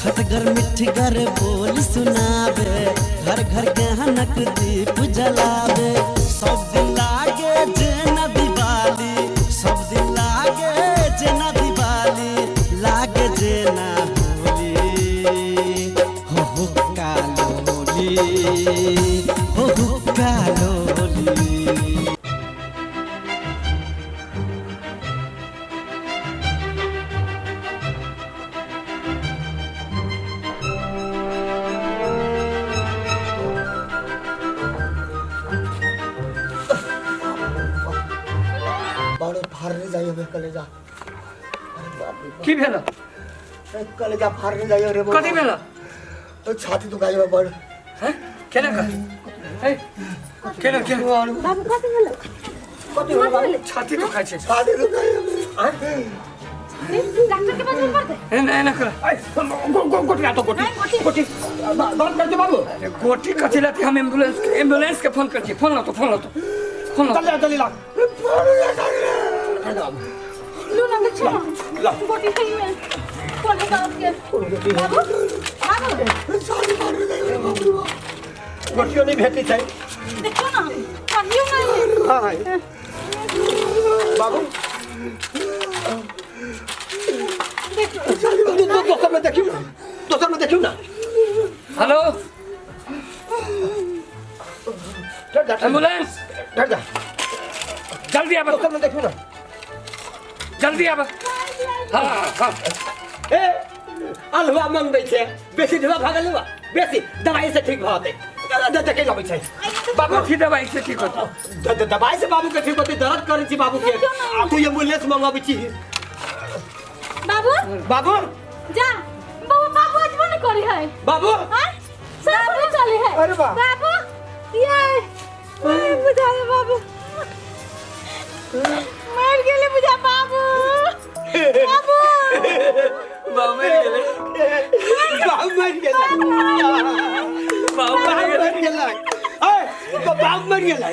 खटगर मिठगर बोल सुनावे, घर घर गहनक दीप जलावे। सब दिन लागे जेना दिवाली, सब दिन लागे जेना दिवाली, लागे जेना होली। हो कालोली, हो कालोली। फाड़ने जाइए मैं कलेजा। की भेल? कलेजा फाड़ने जाइए रे। कथी भेल? छाती दुखाई में बड़। हैं? केना कर? हैं? केना केना? बाबू कथी भेल? कथी भेल बाबू? छाती दुखाई छै। छाती दुखाई। डॉक्टर के पास चल पड़ते। नहीं ना कर। गोटी आ तो गोटी। गोटी। बात करते बाबू। गोटी कथी लाती हम एम्बुलेंस के फोन करछी। फोन ला तो फोन ला तो। फोन ला। जल्दी ला। लो ना बच्चा। ला। गोटी खाई में। फोन लगा के। बाबू। बाबू। छाती फाड़ने जाइए बाबू। गोटियो नहीं भेटी छै। देखो ना। कहियो नहीं। हां। बाबू। दोसर में देखियो ना। दोसर में देखियो ना। हेलो। एम्बुलेंस। डर जा। जल्दी आब। दोसर में देखियो ना। जल्दी आब। हां हां। ए अलवा मंग दै छै। बेसी दवा भागल हुआ। बेसी दवाई से ठीक भते। देखे लबै छै। बाबू की दवाई से ठीक होत? दवाई से बाबू के ठीक होते। दर्द करै छी बाबू के। तू एम्बुलेंस मंगाबै छी। बाबू। बाबू जा। बाबू आज बन करी है। बाबू हां? सब चले है। अरे वाह। बाबू। ये बुझा बाबू। मर गेले बुझा बाबू। बाबू। बाबू मर गेले। बाबू मर गेले। बाबू मर गेले। ए बाबू मर गेले।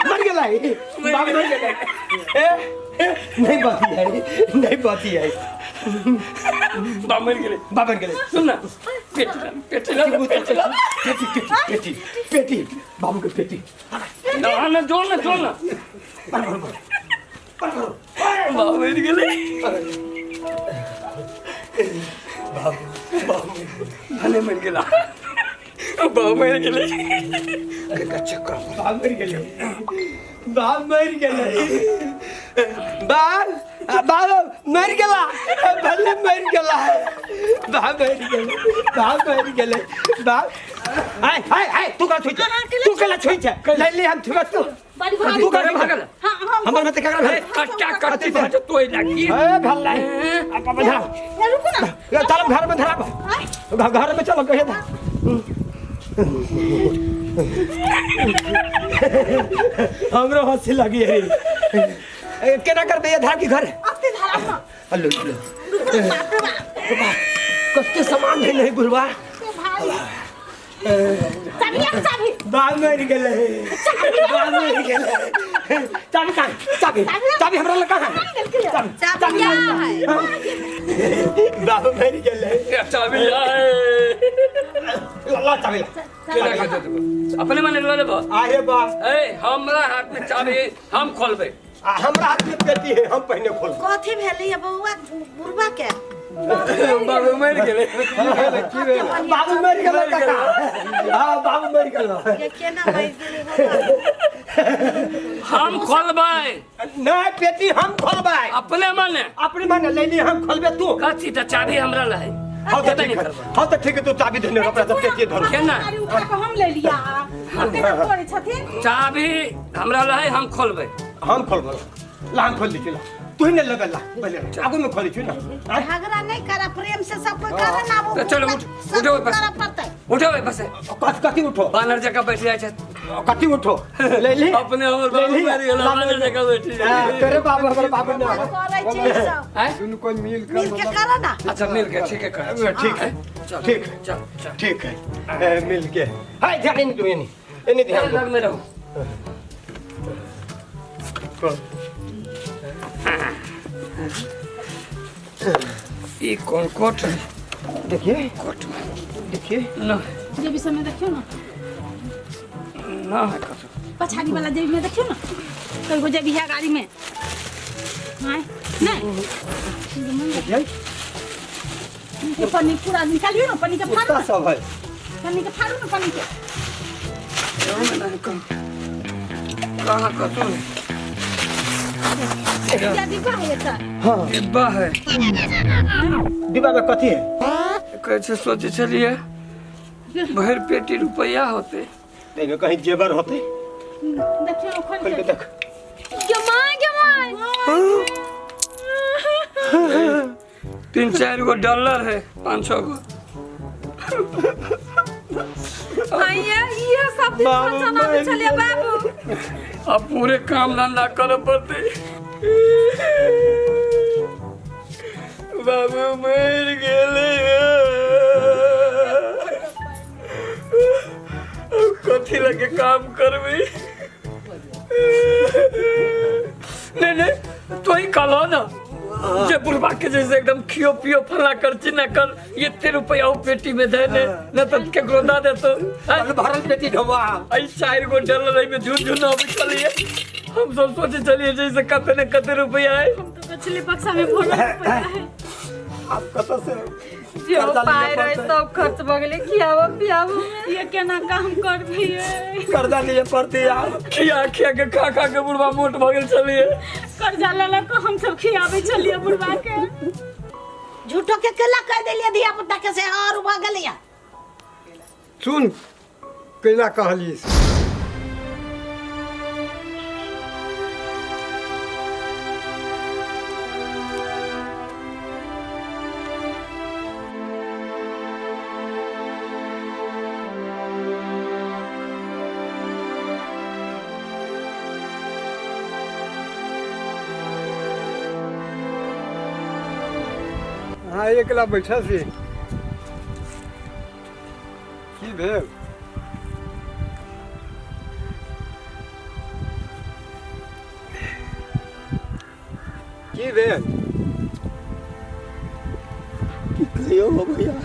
मर गेले। बाबू मर गेले। ए नहीं बाती है। नहीं बाती है। बाबू मर गेले। बाबू मर गेले। सुन ना। पेटी बाबू के पेटी। ना जोड़ ना। बाबू मर गेले। बाबू भने मर गेला। बाबू मर गेले। बाबू मर गेले। बाबू मर गेले। बाबू मर गेला। भले मर गेला। बाबू मर गेले। बाबू मर गेले। बाबू हाय तू का छोई। तू कला छोई छ। ले ले हम थुआ तू। तू का भागल। हां हमर मते का भेल। कट्टा कट्टी भात तोय लागी। ए भल्ला। अब बजा। रुको ना। चल घर में धरा। घर में चलो कहे था। हमरो हंसी लगी है। केना करबे ये धार की घर? अपने धारा ना। हेलो कत्ते सामान है नहीं गुरबा। चाबी। बाल मर गेले। बाल मर गेले। चाबी हमरा लगा है। चाबी है। बाबू मर गेले। चाबी ला चाबी ला। अपने मन ले लेबो। अरे बा ए हमरा हाथ में चाबी हम खोलबे। हमरा हाथ में पेटी है हम पहले खोल। कथी भेलै ये बउआ बुरबा के? बाबू मर गेले। बाबू मर गेले काका। हां बाबू मर गेले। ये केना मर गेलै हम खोलबै। नहीं पेटी हम खोलबै। अपने माने ले ली हम खोलबे तू। कथी त चाबी हमरा लहै। हां तो ठीक है तू चाबी देने अपना सब पेटी धर। केना उठा के हम ले लिया। केना करे छथिन? चाबी हमरा लहै हम खोलबै। हम खोलबै। ला हम खोल दी ला। तू ही ने लगल ला पहले आगू में खोली छी ना। झगड़ा नहीं करा प्रेम से सब कोई करे ना। वो चलो उठो बस। उठो बस। कथी उठो? बानर जगह बैठ जाय छ। कथी उठो? ले ली। अपने हमर बाबू मर गेल बानर जगह बैठ। तेरे बाबू हमर बाबू ना करे छी सब। हैं? दुनु कोई मिल के करा ना। अच्छा मिल के ठीक है कर। ठीक है। चल ठीक है। मिल के। हाय ध्यान नहीं दो ये नहीं ध्यान लग में रहो। ई कौन कोट देखिए देखिए ना जे भी समय देखियो ना ना है कतो पछाड़ी वाला जेब में देखियो ना कई गो जेब है गाड़ी में हां नहीं देखिए ये पन्नी पूरा निकालियो ना पन्नी के कुत्ता फाड़ो सब है पन्नी के फाड़ो ना पन्नी के में नहीं कम कहाँ कतो क्या डिब्बा है ये सर हाँ डिब्बा है डिब्बा में कथी है कैसे सोचे चलिए भर पेटी रुपया होते देखो कहीं जेवर होते देखियो खोल खोल के के देख जमाई 3-4 गो डॉलर है 5-6 गो आइए ये सब दिन बाबू, चना में चले बाबू अब पूरे काम धंधा करे पड़ते बाबू मर गेले अब कथी लगे काम करबी नहीं तो ही कहलो ना जे बुढ़वा के जैसे एकदम खियो पियो फला करची ना कर ये 3 रुपया पेटी में दे ने न तो केकरो दा दे तो भरल पेटी ढोबा आई 4 गो डॉलर आई में झूठ अभी चलिए हम सब सोचे चलिए जैसे कते न कते रुपया है हम तो कचले बक्सा में भरल पड़ा है आप कत से जो पाए रहे सब खर्च बगले खियावो पियावो ये केना काम करबी कर्जा लिए पड़ती यार खिया खिया के खा खा के बुढ़वा मोट भगल चलिए कर्जा लेला तो हम सब खियावे चलिए बुढ़वा के झूठो के केला कह देलिए धिया पुता के से और भ गेलिया सुन कैला कहली हाँ एकला बैठा से की भेल की भेल की कहियो हो भैया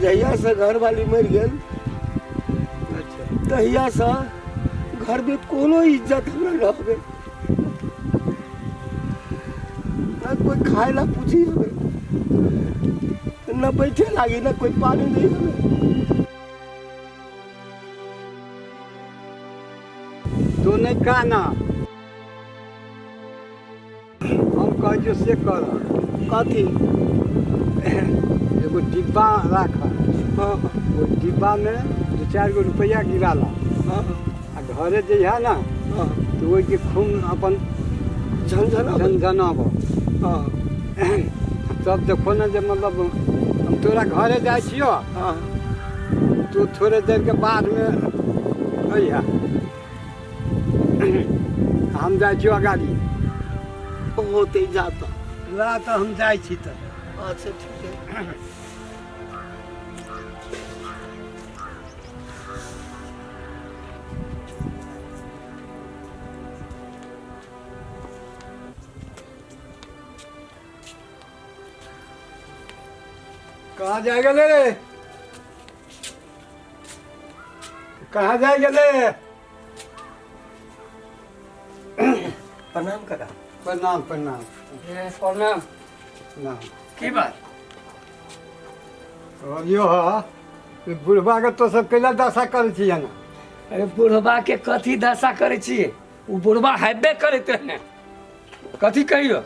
जहिया से घर वाली मर गेल अच्छा तहिया से घर में कोनो इज्जत हमरा न हवे न कोई खाए ला पूछी हवे न बैठे लागी न कोई पानी नहीं हवे तो नहीं कहना हम कह से कर कथी एगो डिब्बा राख हाँ वो डिब्बा में 2-4 गो रुपया गिराला हाँ आ घरे जइहा ना हाँ तो ओहि के खून अपन झंझना झनझनाब हाँ तब देखो ना जे मतलब हम तोरा घरे जाइ छियो हाँ तो थोड़े देर के बाद में अइहा हम जाइ छियो गाड़ी होते जाता ला तो हम जाइ छी तऽ अच्छा ठीक है कहाँ जाए गेले रे कहाँ जाए गेले प्रणाम करा प्रणाम प्रणाम प्रणाम प्रणाम की बात बोलियो हा बुढ़बा के तो सब कैला दशा करे छियै ना अरे बुढ़वा के कथी दशा करे छिए उ बुढ़वा हेबे करते हैं कथी कहियो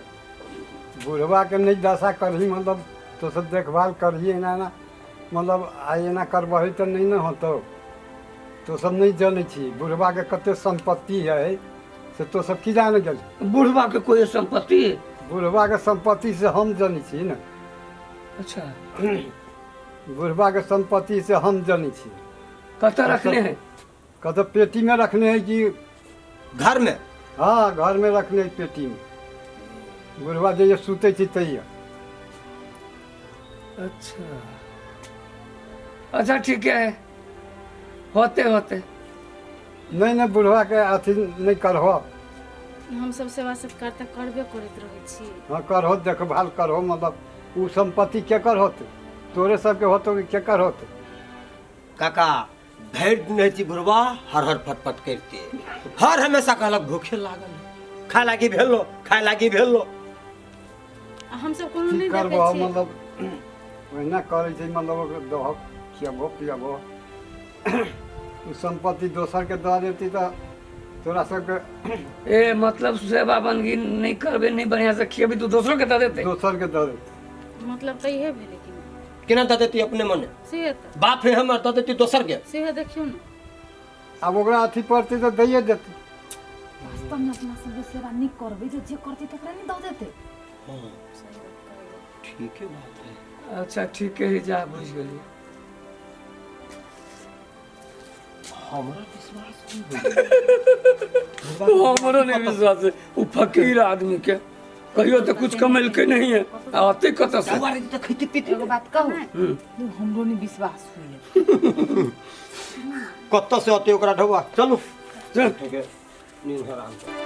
बुढ़बा के नहीं दशा करही मतलब तो सब देखभाल करही एना ना मतलब आइ एना करबही तो नहीं ना होतो तो सब नहीं जाने छी बुढ़बा के कते संपत्ति है से तो सब की जाने गेल बुढ़वा के कोई संपत्ति है बुढ़बा के संपत्ति से हम जानी छी ना अच्छा बुढ़बा के संपत्ति से हम जानी छी कतऽ रखने हैं कतो पेटी में रखने हैं कि घर में हाँ घर में रखने हैं पेटी में बुढ़बा जैसे सुते छी तैया अच्छा अच्छा ठीक है होते होते नहीं नहीं बुढ़वा के अथी नहीं करहो हम सब सेवा सत्कार त करबे करैत रहै छी। हाँ करहो, देखभाल करहो, मतलब उ संपत्ति केकर होते, तोरे सबके होतो कि केकर होते? काका भेड़ नहीं थी बुढ़वा, हर हर फटफट करते हर हमेशा कहलक भूखे लागल खाए लागी भेलो, खाए लागी भेलो। हम सब कोनो की नहीं करबो, देखै छी। मतलब ओहिना करै छै, मतलब ओकरा दहो, खियाबो पियाबो। उ संपत्ति दोसर के दऽ देती तऽ तोरा सबके ए मतलब सेवा बंदगी नहीं करबे, नहीं बढ़िया से खियेबी तो दूसरों के दे देते। दोसर के दऽ देती। मतलब त इहे भेलै कि केना दऽ देती अपने मने? से त बाप है हमर, दऽ देती दोसर के। से देखियौ न। आब ओकरा अथी पड़तै तऽ दैये देतै। वास्तव में अपना सब सेवा नहीं करबे तो जे करते तकरा नहीं दऽ देते। ठीक है बात है। अच्छा ठीक है, जा बुझ गेली। हमरा विश्वास हमरो नहीं विश्वास है, वो फकीर आदमी के कहियो तो कुछ कमैल के नहीं है, आते कत से? हमारे तो खैती पीती एगो बात कहू, हमरो नहीं विश्वास होइए। कत्ता से आते ओकरा ढौआ। चलू चल। ठीक है, नींद हराम कर।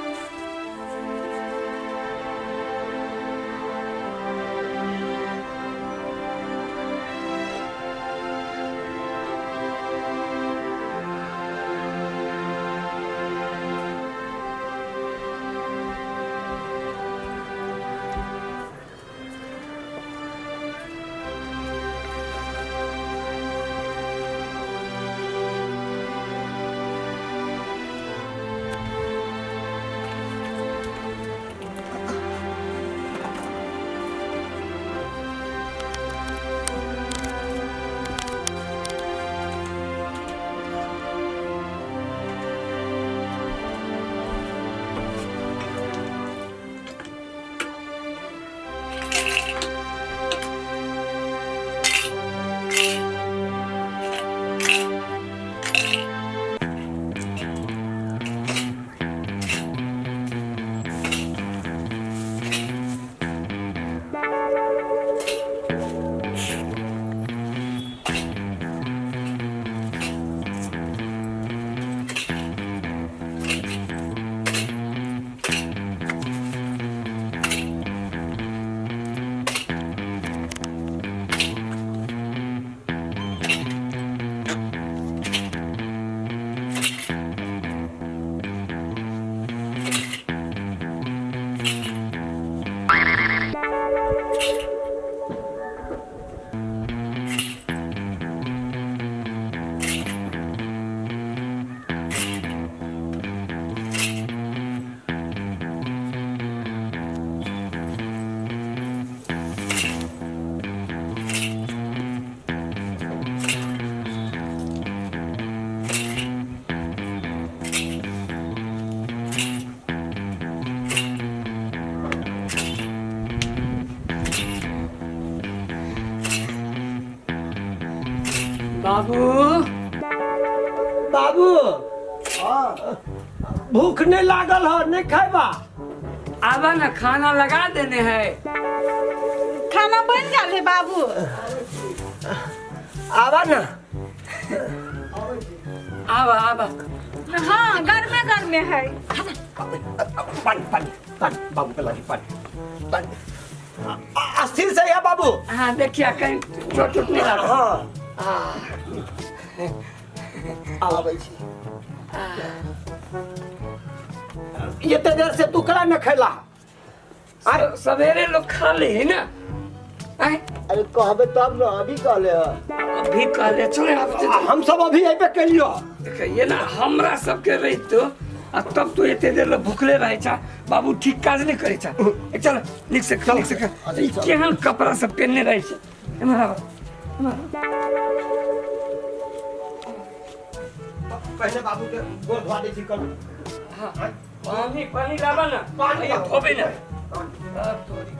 बाबू बाबू भूख नहीं लागल हो, नहीं खाएबा? आवा ना, खाना लगा देने है। खाना बन गेल है बाबू। आवा ना। आवा आवा। हाँ गर्मे गर्मे है। पानी पानी पानी बाबू के लागी पानी पानी। अस्थिर से है बाबू। हाँ देखिए कहीं चोट नहीं लगा। हाँ आबै छी। ये तो देर से तू कला न खैला। सवेरे लोग खा ले है ना। अरे कहबे तब ना, अभी कहले है। अभी कह ले चले हम सब अभी यहीं पे कलियो। देखिए ना हमरा सबके रही तो आ तब तो एते देर ले भूखले रहे छा। बाबू ठीक काज नहीं करे छा। चल निक से केहन कपड़ा सब पहनने रहे छे। पहले बाबू के गोड़ धोआ दे छी कल। हाँ पानी पानी लावा ना, पानी धोबे ना।